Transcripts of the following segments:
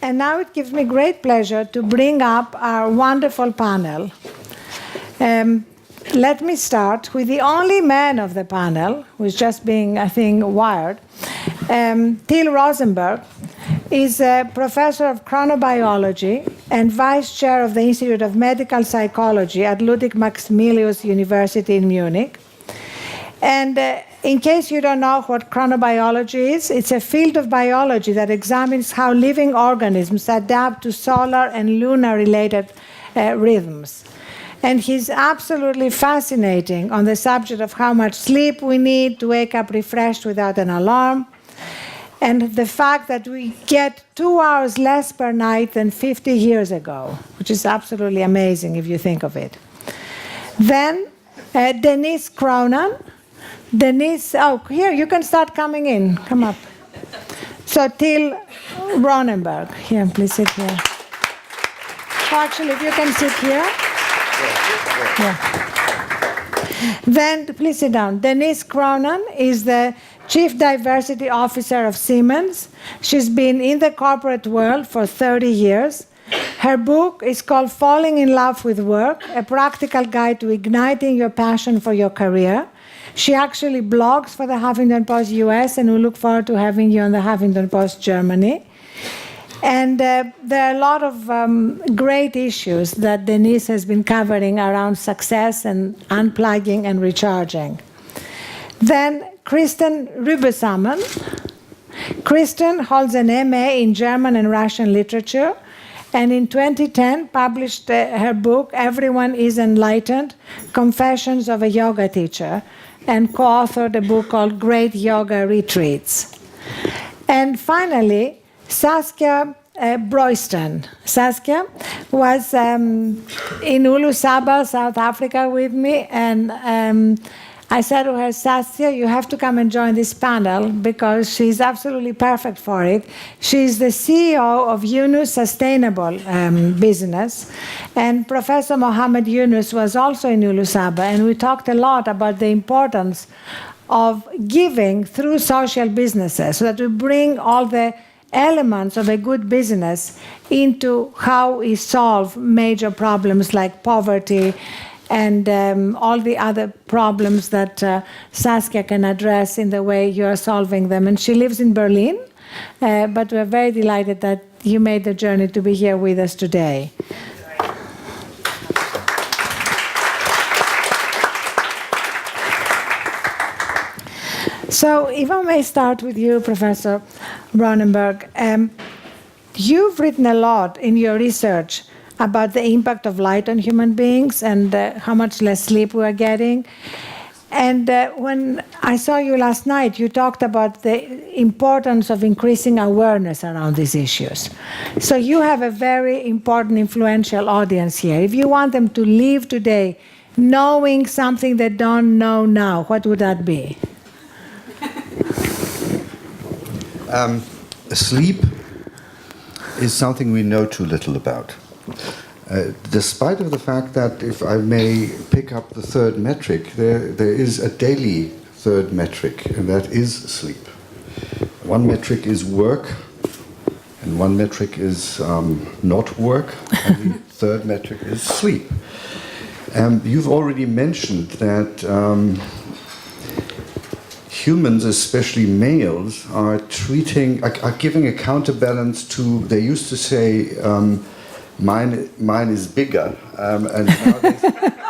And now it gives me great pleasure to bring up our wonderful panel. Let me start with the only man of the panel, who's just being, I think, wired. Till Rosenberg is a professor of chronobiology and vice chair of the Institute of Medical Psychology at Ludwig-Maximilius University in Munich. And in case you don't know what chronobiology is, it's a field of biology that examines how living organisms adapt to solar and lunar-related rhythms. And he's absolutely fascinating on the subject of how much sleep we need to wake up refreshed without an alarm, and the fact that we get 2 hours less per night than 50 years ago, which is absolutely amazing if you think of it. Then Denice Kronau. Denice, oh, here, you can start coming in. Come up. So Till Roenneberg. Here, please sit here. Oh, actually, if you can sit here. Yeah. Then, please sit down. Denice Kronau is the Chief Diversity Officer of Siemens. She's been in the corporate world for 30 years. Her book is called Falling in Love with Work, a practical guide to igniting your passion for your career. She actually blogs for the Huffington Post US, and we look forward to having you on the Huffington Post Germany. And there are a lot of great issues that Denice has been covering around success and unplugging and recharging. Then Kristin Rübesamen. Kristin holds an MA in German and Russian literature, and in 2010 published her book, Everyone is Enlightened, Confessions of a Yoga Teacher, and co-authored a book called Great Yoga Retreats. And finally, Saskia Bruysten. Saskia was in Ulusábal, South Africa with me, and I said to her, Saskia, you have to come and join this panel because she's absolutely perfect for it. She's the CEO of Yunus Sustainable Business, and Professor Mohammed Yunus was also in Ulusábal, and we talked a lot about the importance of giving through social businesses so that we bring all the elements of a good business into how we solve major problems like poverty and all the other problems that Saskia can address in the way you are solving them. And she lives in Berlin, but we're very delighted that you made the journey to be here with us today. So if I may start with you, Professor Roenneberg, you've written a lot in your research about the impact of light on human beings and how much less sleep we are getting. And when I saw you last night, you talked about the importance of increasing awareness around these issues. So you have a very important, influential audience here. If you want them to leave today knowing something they don't know now, what would that be? Sleep is something we know too little about. Despite of the fact that, if I may pick up the third metric, there is a daily third metric, and that is sleep. One metric is work, and one metric is not work, and the third metric is sleep. You've already mentioned that humans, especially males, are giving a counterbalance to, they used to say, mine is bigger, and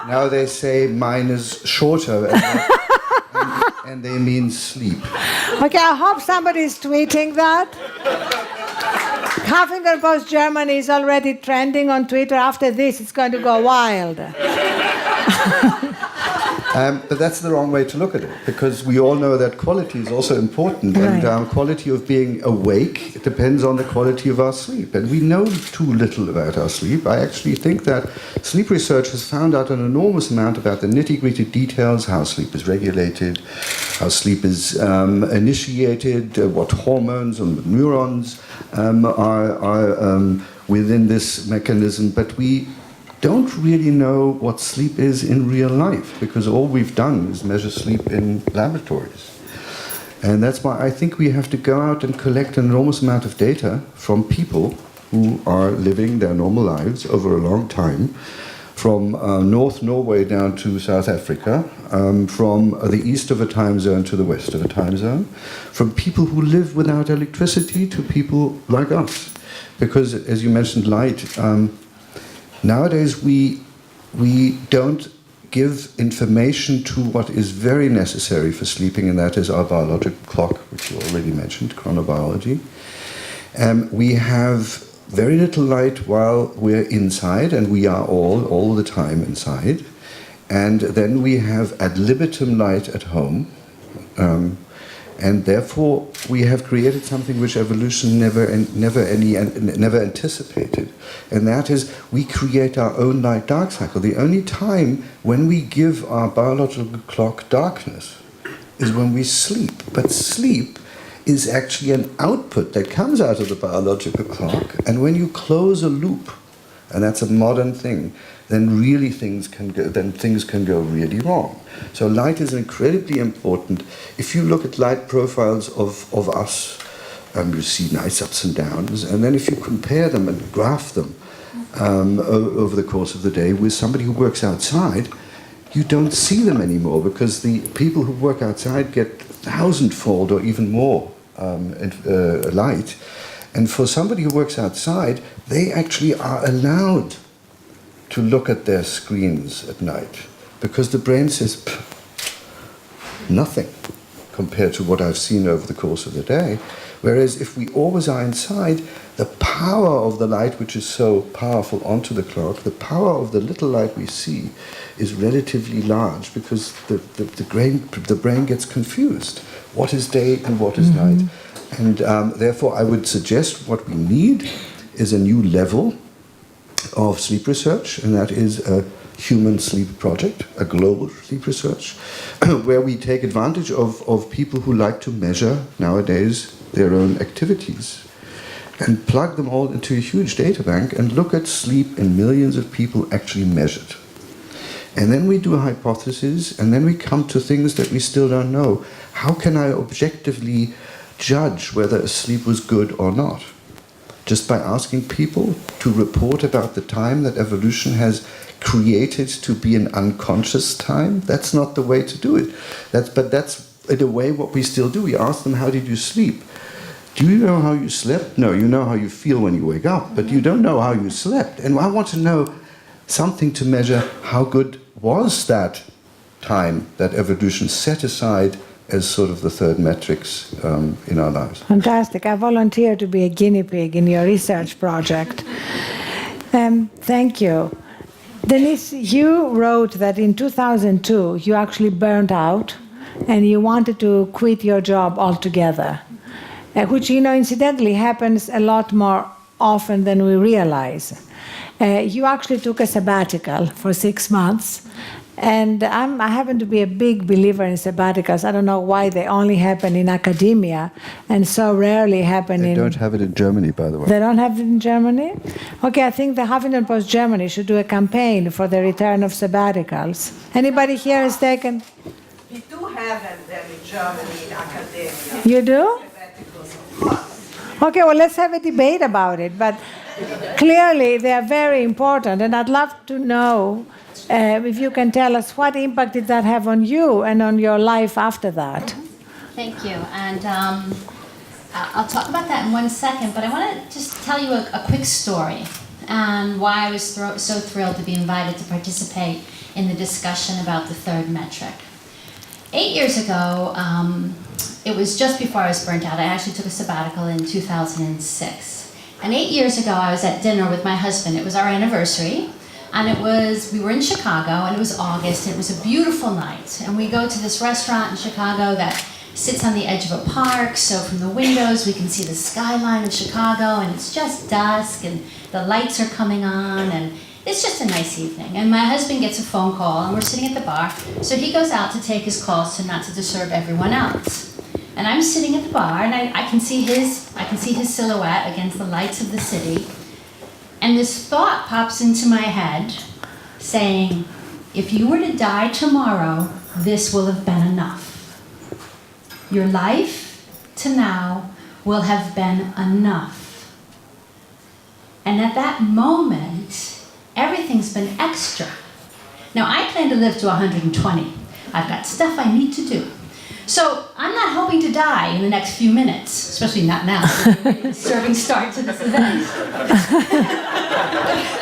now they say mine is shorter, and they mean sleep. Okay, I hope somebody is tweeting that. Huffington Post Germany is already trending on Twitter. After this, it's going to go wild. But that's the wrong way to look at it, because we all know that quality is also important, right. And quality of being awake depends on the quality of our sleep. And we know too little about our sleep. I actually think that sleep research has found out an enormous amount about the nitty-gritty details, how sleep is regulated, how sleep is initiated, what hormones and neurons are within this mechanism. But we don't really know what sleep is in real life, because all we've done is measure sleep in laboratories. And that's why I think we have to go out and collect an enormous amount of data from people who are living their normal lives over a long time, from North Norway down to South Africa, from the east of a time zone to the west of a time zone, from people who live without electricity to people like us. Because, as you mentioned, light, nowadays we don't give information to what is very necessary for sleeping, and that is our biological clock, which you already mentioned, chronobiology. We have very little light while we're inside, and we are all the time inside. And then we have ad libitum light at home. And therefore, we have created something which evolution never anticipated. And that is, we create our own light-dark cycle. The only time when we give our biological clock darkness is when we sleep. But sleep is actually an output that comes out of the biological clock. And when you close a loop, and that's a modern thing, then really things can go really wrong. So light is incredibly important. If you look at light profiles of us, you see nice ups and downs, and then if you compare them and graph them over the course of the day with somebody who works outside, you don't see them anymore, because the people who work outside get 1,000-fold or even more light. And for somebody who works outside, they actually are allowed to look at their screens at night, because the brain says, nothing compared to what I've seen over the course of the day. Whereas if we always are inside, the power of the light, which is so powerful onto the clock, the power of the little light we see is relatively large, because the brain gets confused. What is day and what is night? And therefore, I would suggest what we need is a new level of sleep research, and that is a human sleep project, a global sleep research, where we take advantage of people who like to measure nowadays their own activities and plug them all into a huge data bank and look at sleep in millions of people actually measured. And then we do a hypothesis, and then we come to things that we still don't know. How can I objectively judge whether a sleep was good or not? Just by asking people to report about the time that evolution has created to be an unconscious time? That's not the way to do it. But that's in a way what we still do. We ask them, how did you sleep? Do you know how you slept? No, you know how you feel when you wake up, but you don't know how you slept. And I want to know something to measure how good was that time that evolution set aside as sort of the third metrics in our lives. Fantastic. I volunteer to be a guinea pig in your research project. Thank you. Denice, you wrote that in 2002 you actually burned out and you wanted to quit your job altogether, which, incidentally happens a lot more often than we realize. You actually took a sabbatical for 6 months. And I happen to be a big believer in sabbaticals. I don't know why they only happen in academia and so rarely happen They don't have it in Germany, by the way. They don't have it in Germany? Okay, I think the Huffington Post Germany should do a campaign for the return of sabbaticals. Anybody here has taken? We do have them in Germany in academia. You do? Sabbaticals, of course. Okay, well, let's have a debate about it. But clearly, they are very important. And I'd love to know if you can tell us what impact did that have on you and on your life after that. Thank you. And I'll talk about that in 1 second, but I want to just tell you a quick story and why I was so thrilled to be invited to participate in the discussion about the third metric. 8 years ago, it was just before I was burnt out. I actually took a sabbatical in 2006. And 8 years ago, I was at dinner with my husband. It was our anniversary. And we were in Chicago, and it was August, and it was a beautiful night. And we go to this restaurant in Chicago that sits on the edge of a park, so from the windows we can see the skyline of Chicago, and it's just dusk, and the lights are coming on, and it's just a nice evening. And my husband gets a phone call, and we're sitting at the bar, so he goes out to take his calls so not to disturb everyone else. And I'm sitting at the bar, and I can see his silhouette against the lights of the city. And this thought pops into my head saying, if you were to die tomorrow, this will have been enough. Your life to now will have been enough. And at that moment, everything's been extra. Now, I plan to live to 120. I've got stuff I need to do. So I'm not hoping to die in the next few minutes, especially not now. Serving start to this event.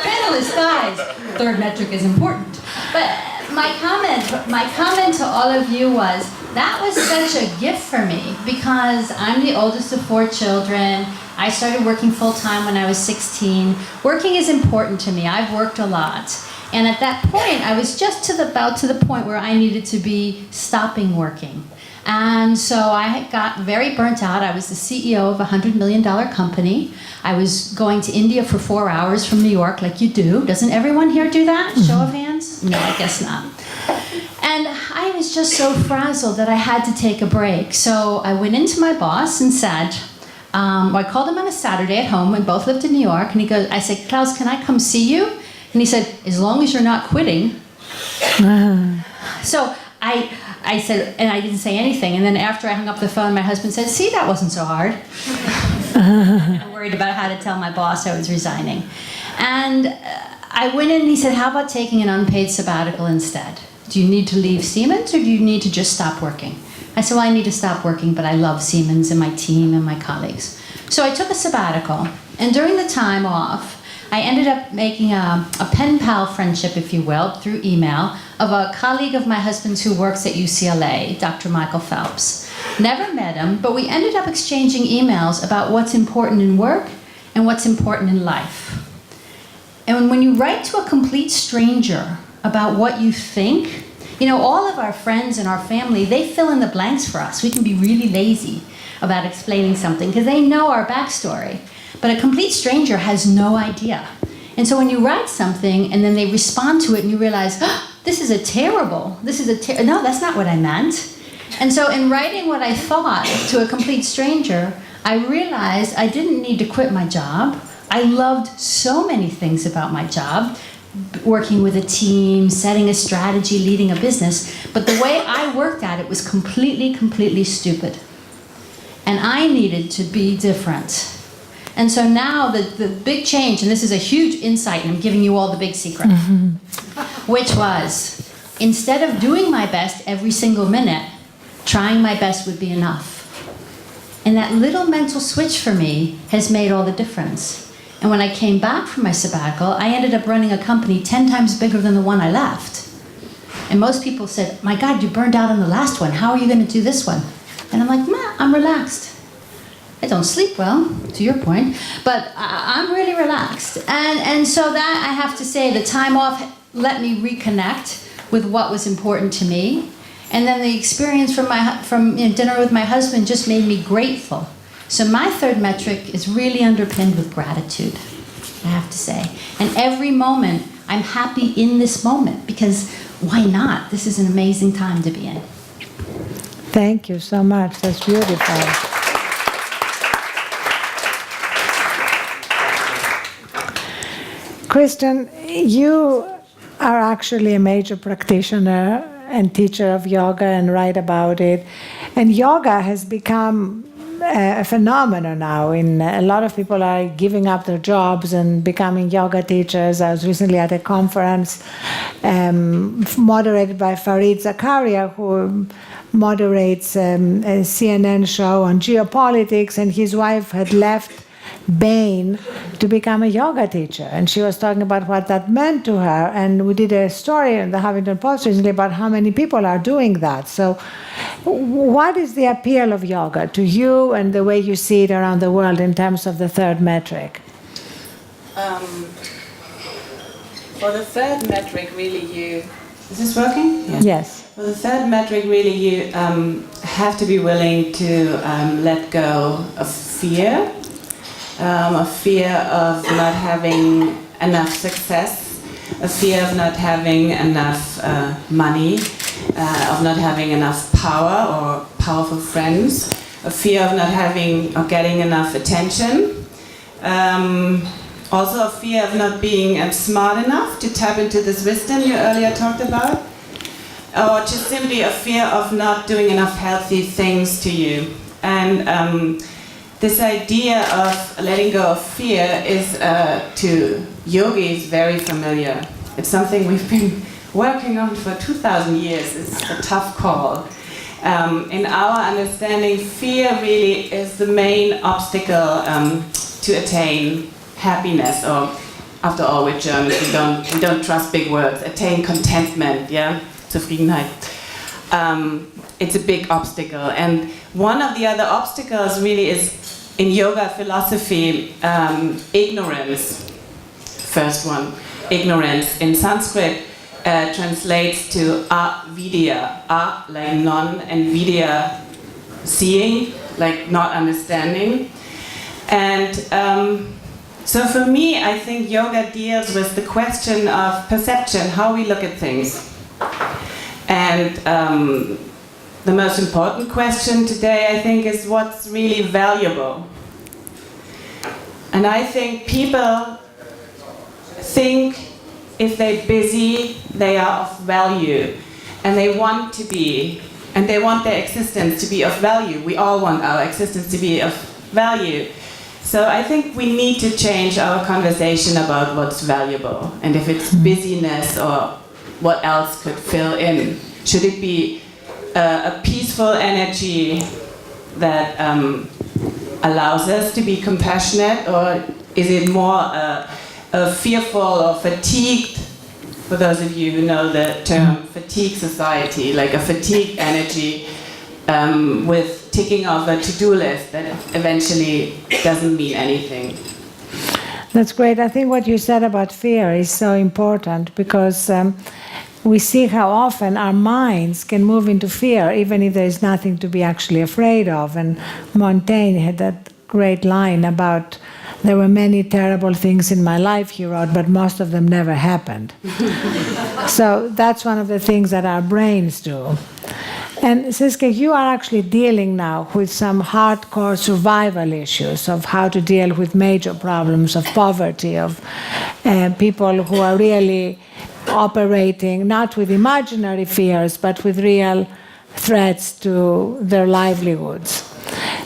Panelist guys, third metric is important. But my comment to all of you was, that was such a gift for me because I'm the oldest of 4 children. I started working full-time when I was 16. Working is important to me. I've worked a lot. And at that point, I was just about to the point where I needed to be stopping working. And so I got very burnt out. I was the CEO of a $100 million company. I was going to India for 4 hours from New York, like you do. Doesn't everyone here do that? Show of hands? No, I guess not. And I was just so frazzled that I had to take a break. So I went into my boss and said, I called him on a Saturday at home. We both lived in New York. And I said, Klauss, can I come see you? And he said, as long as you're not quitting. So I said, and I didn't say anything. And then after I hung up the phone, my husband said, see, that wasn't so hard. I'm worried about how to tell my boss I was resigning. And I went in and he said, how about taking an unpaid sabbatical instead? Do you need to leave Siemens or do you need to just stop working? I said, well, I need to stop working, but I love Siemens and my team and my colleagues. So I took a sabbatical. And during the time off, I ended up making a pen pal friendship, if you will, through email of a colleague of my husband's who works at UCLA, Dr. Michael Phelps. Never met him, but we ended up exchanging emails about what's important in work and what's important in life. And when you write to a complete stranger about what you think, all of our friends and our family, they fill in the blanks for us. We can be really lazy about explaining something because they know our backstory. But a complete stranger has no idea. And so when you write something and then they respond to it and you realize, oh, no, that's not what I meant. And so in writing what I thought to a complete stranger, I realized I didn't need to quit my job. I loved so many things about my job, working with a team, setting a strategy, leading a business. But the way I worked at it was completely stupid. And I needed to be different. And so now the big change, and this is a huge insight, and I'm giving you all the big secret, which was, instead of doing my best every single minute, trying my best would be enough. And that little mental switch for me has made all the difference. And when I came back from my sabbatical, I ended up running a company 10 times bigger than the one I left. And most people said, my God, you burned out on the last one. How are you going to do this one? And I'm like, I'm relaxed. I don't sleep well, to your point, but I'm really relaxed. And so that, I have to say, the time off let me reconnect with what was important to me. And then the experience from dinner with my husband just made me grateful. So my third metric is really underpinned with gratitude, I have to say. And every moment, I'm happy in this moment, because why not? This is an amazing time to be in. Thank you so much. That's beautiful. Kristin, you are actually a major practitioner and teacher of yoga and write about it. And yoga has become a phenomenon now. A lot of people are giving up their jobs and becoming yoga teachers. I was recently at a conference moderated by Fareed Zakaria, who moderates a CNN show on geopolitics, and his wife had left Bain to become a yoga teacher, and she was talking about what that meant to her. And we did a story in the Huffington Post recently about how many people are doing that. So what is the appeal of yoga to you and the way you see it around the world in terms of the third metric? For the third metric, really is this working? Yeah. Yes. For the third metric, really you have to be willing to let go of fear. A fear of not having enough success, a fear of not having enough money, of not having enough power or powerful friends, a fear of not having or getting enough attention, also a fear of not being smart enough to tap into this wisdom you earlier talked about, or just simply a fear of not doing enough healthy things to you. And this idea of letting go of fear is to yogis very familiar. It's something we've been working on for 2,000 years. It's a tough call. In our understanding, fear really is the main obstacle to attain happiness, or after all, we're Germans, we don't trust big words. Attain contentment, yeah, Zufriedenheit. It's a big obstacle, and one of the other obstacles really is in yoga philosophy, ignorance. First one, ignorance. In Sanskrit, translates to avidya, like non, and vidya, seeing, like not understanding. And so for me, I think yoga deals with the question of perception, how we look at things. And the most important question today, I think, is what's really valuable. And I think people think if they're busy, they are of value. And they want to be, and they want their existence to be of value. We all want our existence to be of value. So I think we need to change our conversation about what's valuable. And if it's busyness or what else could fill in. Should it be a peaceful energy that allows us to be compassionate, or is it more a fearful or fatigued, for those of you who know the term fatigue society, like a fatigue energy with ticking off a to-do list that eventually doesn't mean anything? That's great. I think what you said about fear is so important, because we see how often our minds can move into fear, even if there is nothing to be actually afraid of. And Montaigne had that great line about, there were many terrible things in my life, he wrote, but most of them never happened. So that's one of the things that our brains do. And Saskia, you are actually dealing now with some hardcore survival issues of how to deal with major problems of poverty, of people who are really operating not with imaginary fears, but with real threats to their livelihoods.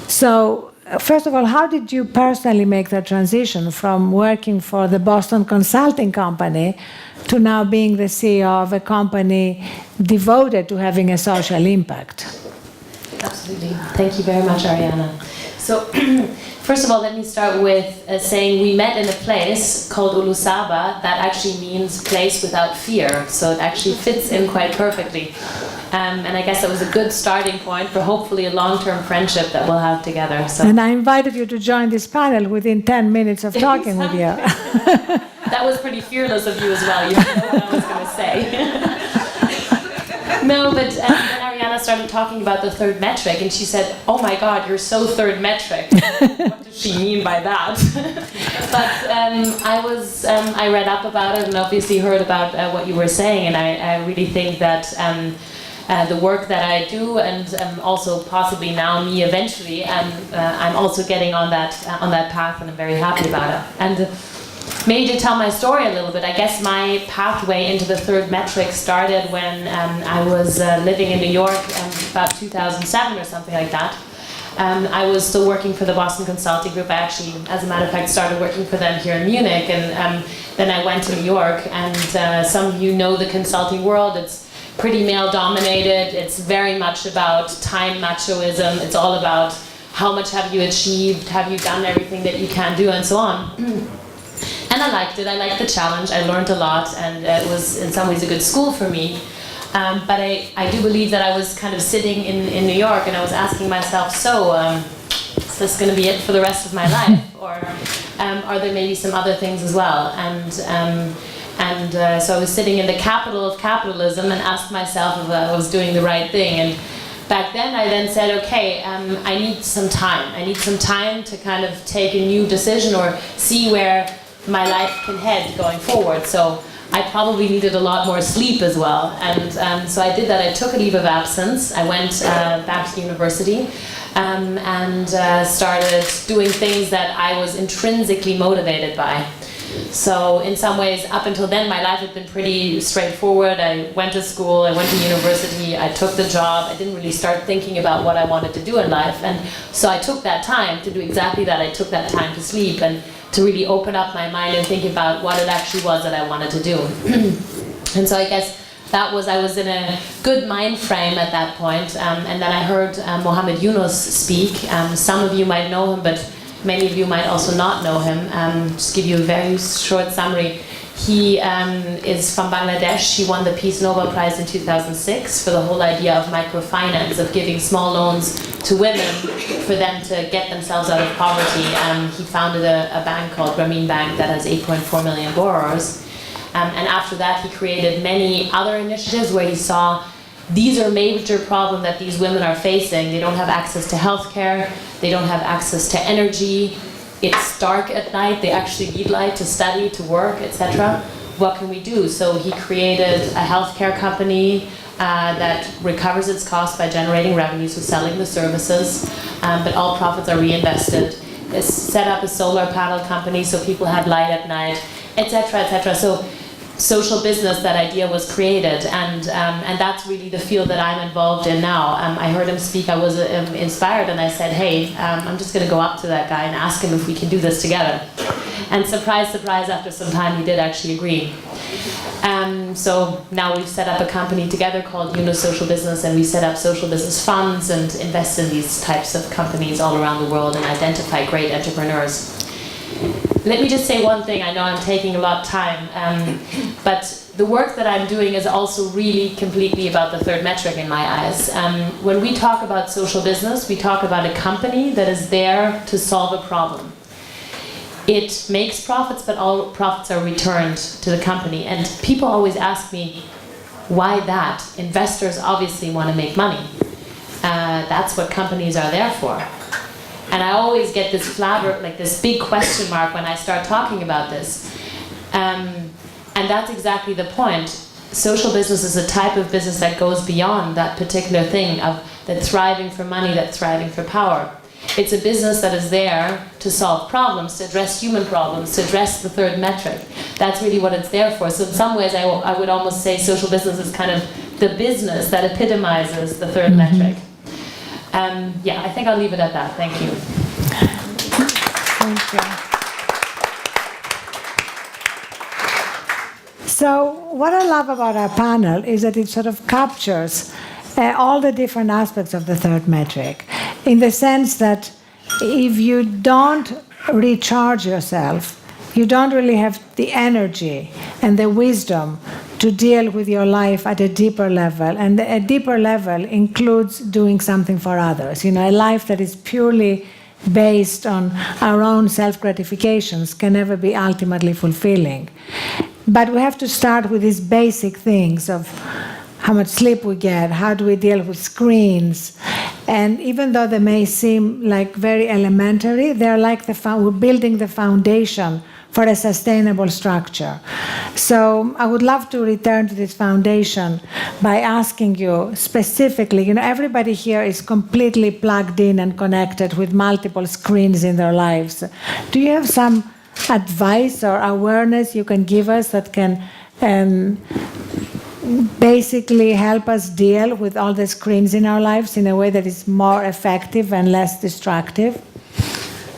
So, first of all, how did you personally make that transition from working for the Boston Consulting Company to now being the CEO of a company devoted to having a social impact? Absolutely. Thank you very much, Arianna. So, first of all, let me start with saying we met in a place called Ulusaba that actually means place without fear. So it actually fits in quite perfectly. And I guess that was a good starting point for hopefully a long-term friendship that we'll have together. So. And I invited you to join this panel within 10 minutes of talking with you. That was pretty fearless of you as well. You didn't know what I was going to say. No, but then Arianna started talking about the third metric, and she said, "Oh my God, you're so third metric." What does she mean by that? But I read up about it and obviously heard about what you were saying, and I really think that the work that I do, and also possibly now me eventually, I'm also getting on that path, and I'm very happy about it. And maybe to tell my story a little bit, I guess my pathway into the third metric started when I was living in New York about 2007 or something like that. I was still working for the Boston Consulting Group. I actually, as a matter of fact, started working for them here in Munich, and then I went to New York. And some of you know the consulting world. It's pretty male-dominated. It's very much about time machoism. It's all about how much have you achieved, have you done everything that you can do, and so on. And I liked it. I liked the challenge. I learned a lot, and it was in some ways a good school for me. But I do believe that I was kind of sitting in New York, and I was asking myself, so is this going to be it for the rest of my life, or are there maybe some other things as well? And so I was sitting in the capital of capitalism and asked myself if I was doing the right thing. And back then I then said, okay, I need some time. I need some time to kind of take a new decision or see where my life can head going forward. So I probably needed a lot more sleep as well. And so I did that. I took a leave of absence. I went back to university and started doing things that I was intrinsically motivated by. So in some ways, up until then, my life had been pretty straightforward. I went to school, I went to university, I took the job. I didn't really start thinking about what I wanted to do in life. And so I took that time to do exactly that. I took that time to sleep and to really open up my mind and think about what it actually was that I wanted to do. And so I guess I was in a good mind frame at that point. And then I heard Mohammed Yunus speak. Some of you might know him, but many of you might also not know him. Just give you a very short summary. He is from Bangladesh. He won the Peace Nobel Prize in 2006 for the whole idea of microfinance, of giving small loans to women for them to get themselves out of poverty. He founded a bank called Grameen Bank that has 8.4 million borrowers. And after that, he created many other initiatives where he saw these are major problems that these women are facing. They don't have access to healthcare. They don't have access to energy. It's dark at night. They actually need light to study, to work, etc. What can we do? So he created a healthcare company that recovers its costs by generating revenues with selling the services, but all profits are reinvested. It's set up a solar panel company so people have light at night, etc., etc. So social business, that idea was created, and that's really the field that I'm involved in now. I heard him speak, I was inspired, and I said, hey, I'm just going to go up to that guy and ask him if we can do this together. And surprise, surprise, after some time he did actually agree. So now we've set up a company together called Yunus Social Business, and we set up social business funds and invest in these types of companies all around the world and identify great entrepreneurs. Let me just say one thing. I know I'm taking a lot of time, but the work that I'm doing is also really completely about the third metric in my eyes. When we talk about social business, we talk about a company that is there to solve a problem. It makes profits, but all profits are returned to the company. And people always ask me, why that? Investors obviously want to make money. That's what companies are there for. And I always get this like this big question mark when I start talking about this. And that's exactly the point. Social business is a type of business that goes beyond that particular thing of that thriving for money, that thriving for power. It's a business that is there to solve problems, to address human problems, to address the third metric. That's really what it's there for. So in some ways, I would almost say social business is kind of the business that epitomizes the third metric. Yeah, I think I'll leave it at that. Thank you. Thank you. So what I love about our panel is that it sort of captures all the different aspects of the third metric, in the sense that if you don't recharge yourself, you don't really have the energy and the wisdom to deal with your life at a deeper level. And a deeper level includes doing something for others. You know, a life that is purely based on our own self-gratifications can never be ultimately fulfilling. But we have to start with these basic things of how much sleep we get, how do we deal with screens. And even though they may seem like very elementary, they're like we're building the foundation for a sustainable structure. So I would love to return to this foundation by asking you specifically, you know, everybody here is completely plugged in and connected with multiple screens in their lives. Do you have some advice or awareness you can give us that can basically help us deal with all the screens in our lives in a way that is more effective and less destructive?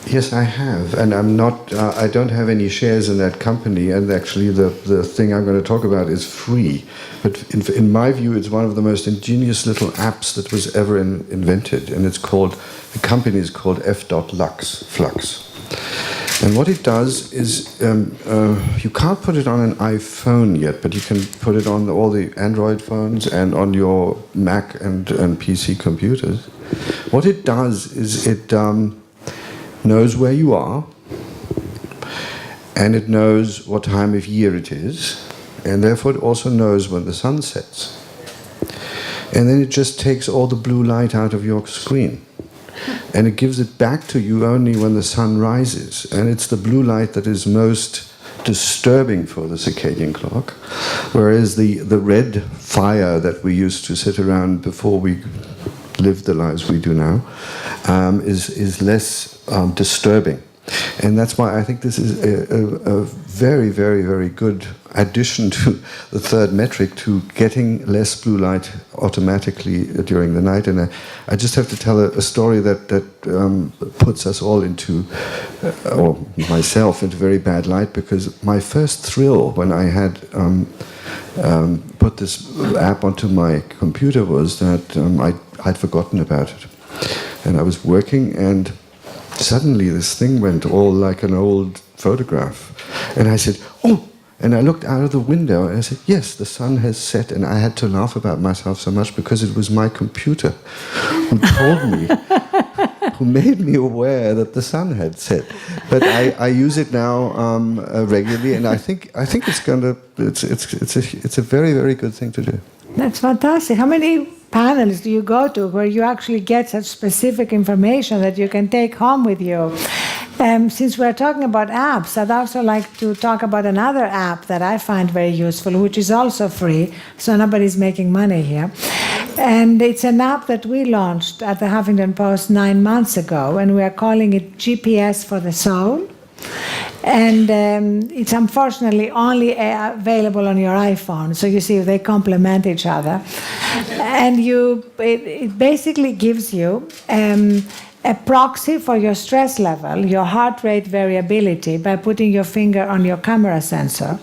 Yes, I have, and I'm not. I don't have any shares in that company, and actually, the thing I'm going to talk about is free. But in my view, it's one of the most ingenious little apps that was ever invented, and it's called. The company is called Flux. And what it does is, you can't put it on an iPhone yet, but you can put it on all the Android phones and on your Mac and PC computers. What it does is it knows where you are, and it knows what time of year it is, and therefore it also knows when the sun sets. And then it just takes all the blue light out of your screen. And it gives it back to you only when the sun rises. And it's the blue light that is most disturbing for the circadian clock, whereas the red fire that we used to sit around before we lived the lives we do now is less disturbing. And that's why I think this is a very, very, very good addition to the third metric, to getting less blue light automatically during the night. And I just have to tell a story that puts us all into, or myself, into very bad light, because my first thrill when I had put this app onto my computer was that I'd forgotten about it. And I was working, and suddenly this thing went all like an old photograph. And I said, oh, and I looked out of the window and I said, yes, the sun has set. And I had to laugh about myself so much because it was my computer who told me, who made me aware that the sun had set. But I use it now regularly, and I think it's a very, very good thing to do. That's fantastic. How many panels do you go to where you actually get such specific information that you can take home with you? Since we're talking about apps, I'd also like to talk about another app that I find very useful, which is also free, so nobody's making money here. And it's an app that we launched at the Huffington Post 9 months ago, and we are calling it GPS for the Soul. And it's unfortunately only available on your iPhone, so you see they complement each other. And it basically gives you a proxy for your stress level, your heart rate variability, by putting your finger on your camera sensor.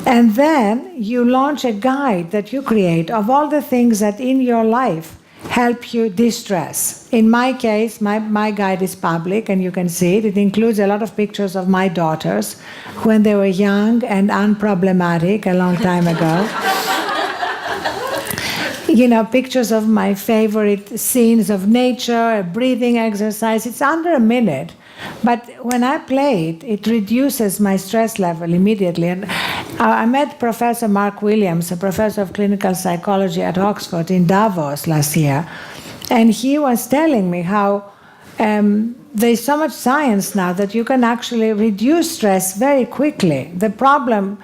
And then you launch a guide that you create of all the things that in your life help you de-stress. In my case, my guide is public, and you can see it. It includes a lot of pictures of my daughters when they were young and unproblematic a long time ago. You know, pictures of my favorite scenes of nature, a breathing exercise. It's under a minute. But when I play it, it reduces my stress level immediately. And I met Professor Mark Williams, a professor of clinical psychology at Oxford, in Davos last year. And he was telling me how there's so much science now that you can actually reduce stress very quickly. The problem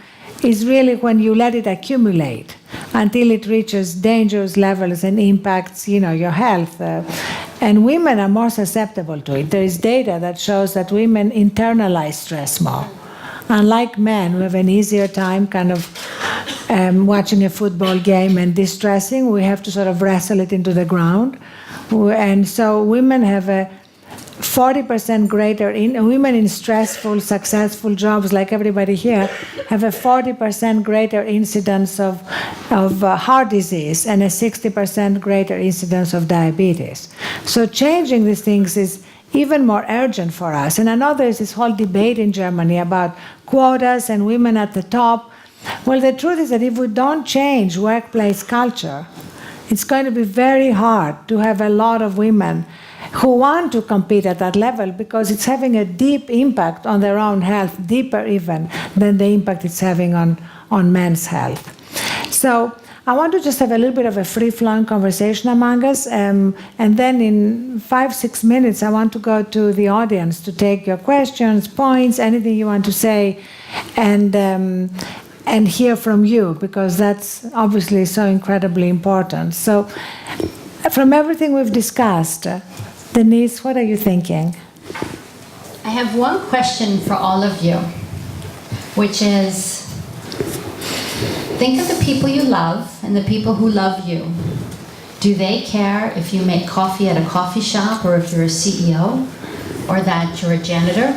is really when you let it accumulate until it reaches dangerous levels and impacts, your health. And women are more susceptible to it. There is data that shows that women internalize stress more. Unlike men, who have an easier time kind of watching a football game and distressing, we have to sort of wrestle it into the ground. And so women have a 40% greater, women in stressful, successful jobs like everybody here, have a 40% greater incidence of heart disease and a 60% greater incidence of diabetes. So changing these things is even more urgent for us. And I know there's this whole debate in Germany about quotas and women at the top. Well, the truth is that if we don't change workplace culture, it's going to be very hard to have a lot of women who want to compete at that level, because it's having a deep impact on their own health, deeper even than the impact it's having on men's health. So I want to just have a little bit of a free-flowing conversation among us, and then in 5-6 minutes I want to go to the audience to take your questions, points, anything you want to say, and hear from you, because that's obviously so incredibly important. So from everything we've discussed, Denice, what are you thinking? I have one question for all of you, which is, think of the people you love and the people who love you. Do they care if you make coffee at a coffee shop, or if you're a CEO, or that you're a janitor?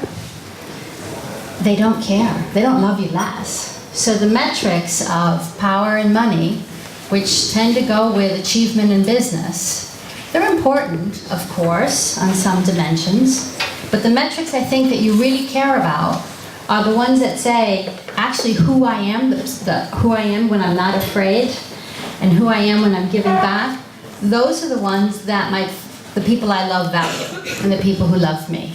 They don't care. They don't love you less. So the metrics of power and money, which tend to go with achievement in business, they're important, of course, on some dimensions, but the metrics I think that you really care about are the ones that say, actually, who I am, who I am when I'm not afraid, and who I am when I'm giving back. Those are the ones that the people I love value, and the people who love me.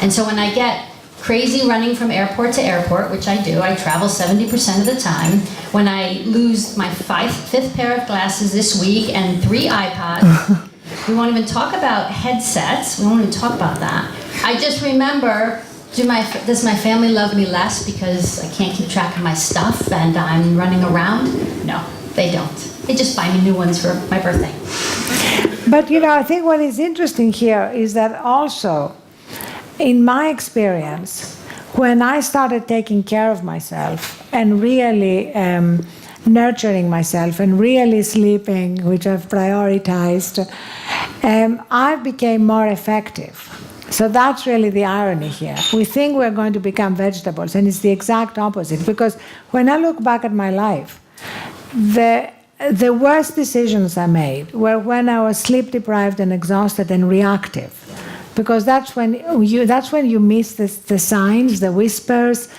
And so when I get crazy running from airport to airport, which I do, I travel 70% of the time, when I lose my fifth pair of glasses this week and 3 iPods, we won't even talk about headsets, we won't even talk about that. I just remember, does my family love me less because I can't keep track of my stuff and I'm running around? No, they don't. They just buy me new ones for my birthday. But I think what is interesting here is that also in my experience, when I started taking care of myself and really nurturing myself and really sleeping, which I've prioritized, I became more effective. So that's really the irony here. We think we're going to become vegetables, and it's the exact opposite. Because when I look back at my life, the worst decisions I made were when I was sleep deprived and exhausted and reactive. Because that's when you miss the signs, the whispers,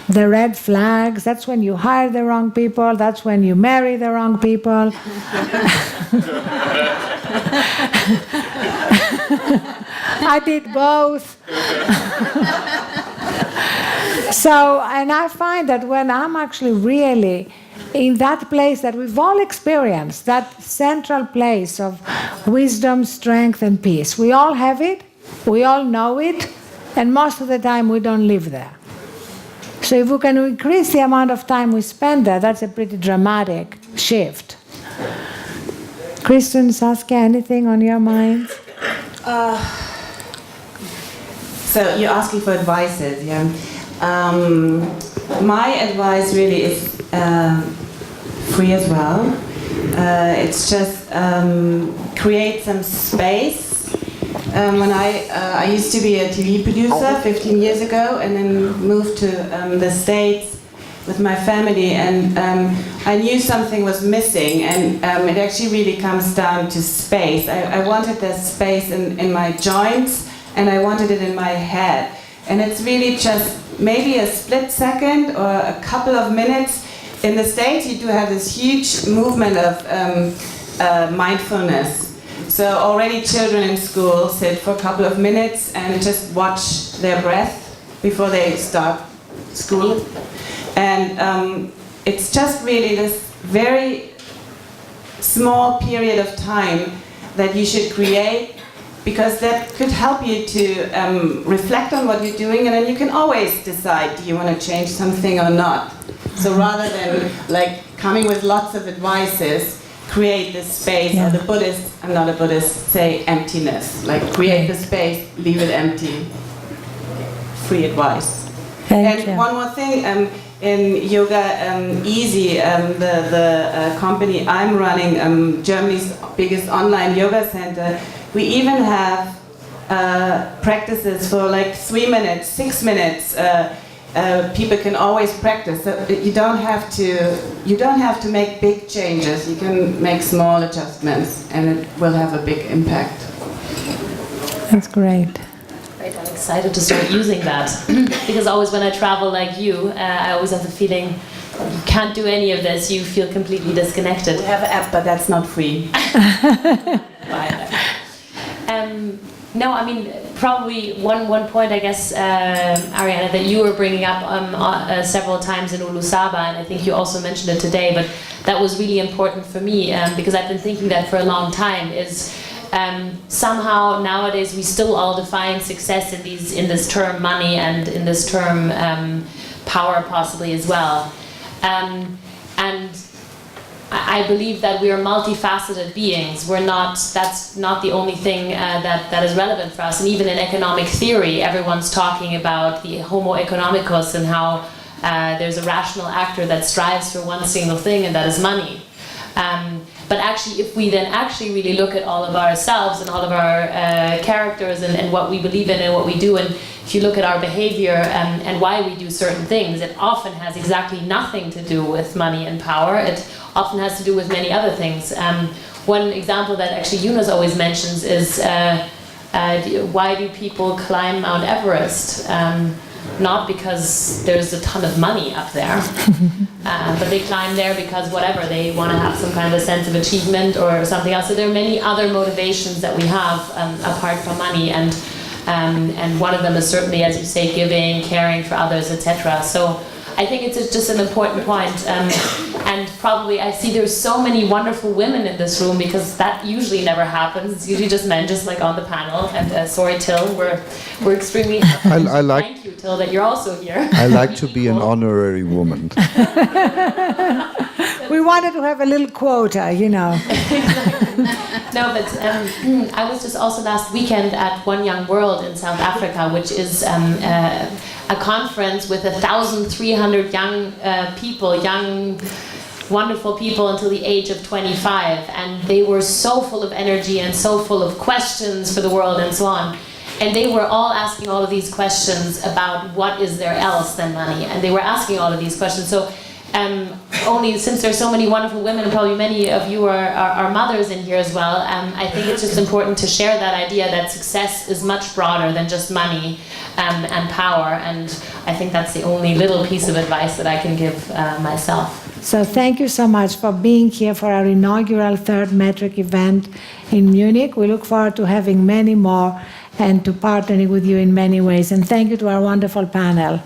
the red flags. That's when you hire the wrong people. That's when you marry the wrong people. I did both. So, and I find that when I'm actually really in that place that we've all experienced, that central place of wisdom, strength, and peace, we all have it, we all know it, and most of the time we don't live there. So if we can increase the amount of time we spend there, that's a pretty dramatic shift. Kristin, Saskia, anything on your minds? So you're asking for advices, yeah? My advice really is free as well. It's just create some space. When I used to be a TV producer 15 years ago, and then moved to the States with my family, and I knew something was missing, and it actually really comes down to space. I wanted that space in my joints, and I wanted it in my head. And it's really just maybe a split second or a couple of minutes. In the States, you do have this huge movement of mindfulness. So already children in school sit for a couple of minutes and just watch their breath before they start school. And it's just really this very small period of time that you should create, because that could help you to reflect on what you're doing, and then you can always decide, do you want to change something or not? So rather than like coming with lots of advices, create this space, or the Buddhists, I'm not a Buddhist, say emptiness. Like create the space, leave it empty. Free advice. And one more thing, in Yoga Easy, the company I'm running, Germany's biggest online yoga center, we even have practices for like 3 minutes, 6 minutes. People can always practice. So you don't have to make big changes. You can make small adjustments, and it will have a big impact. That's great. Great, I'm excited to start using that. Because always when I travel like you, I always have the feeling you can't do any of this. You feel completely disconnected. We have an app, but that's not free. No, I mean, probably one point, I guess, Arianna, that you were bringing up several times in Rübesamen, and I think you also mentioned it today, but that was really important for me, because I've been thinking that for a long time, is somehow nowadays we still all define success in this term money, and in this term power possibly as well. And I believe that we are multifaceted beings. That's not the only thing that is relevant for us. And even in economic theory, everyone's talking about the homo economicus and how there's a rational actor that strives for one single thing, and that is money. But actually, if we then actually really look at all of ourselves and all of our characters and what we believe in and what we do, and if you look at our behavior and why we do certain things, it often has exactly nothing to do with money and power. It often has to do with many other things. One example that actually Yunus always mentions is why do people climb Mount Everest? Not because there's a ton of money up there, but they climb there because whatever, they want to have some kind of a sense of achievement or something else. So there are many other motivations that we have apart from money, and one of them is certainly, as you say, giving, caring for others, etc. So I think it's just an important point. And probably I see there's so many wonderful women in this room, because that usually never happens. It's usually just men, just like on the panel. And sorry, Till, we're extremely happy. Thank you, Till, that you're also here. I like to be an honorary woman. We wanted to have a little quota, you know. No, but I was just also last weekend at One Young World in South Africa, which is a conference with 1,300 young people, young, wonderful people until the age of 25. And they were so full of energy and so full of questions for the world and so on. And they were all asking all of these questions about what is there else than money. And they were asking all of these questions. So only since there's so many wonderful women, and probably many of you are mothers in here as well, I think it's just important to share that idea that success is much broader than just money and power. And I think that's the only little piece of advice that I can give myself. So thank you so much for being here for our inaugural third metric event in Munich. We look forward to having many more and to partnering with you in many ways. And thank you to our wonderful panel.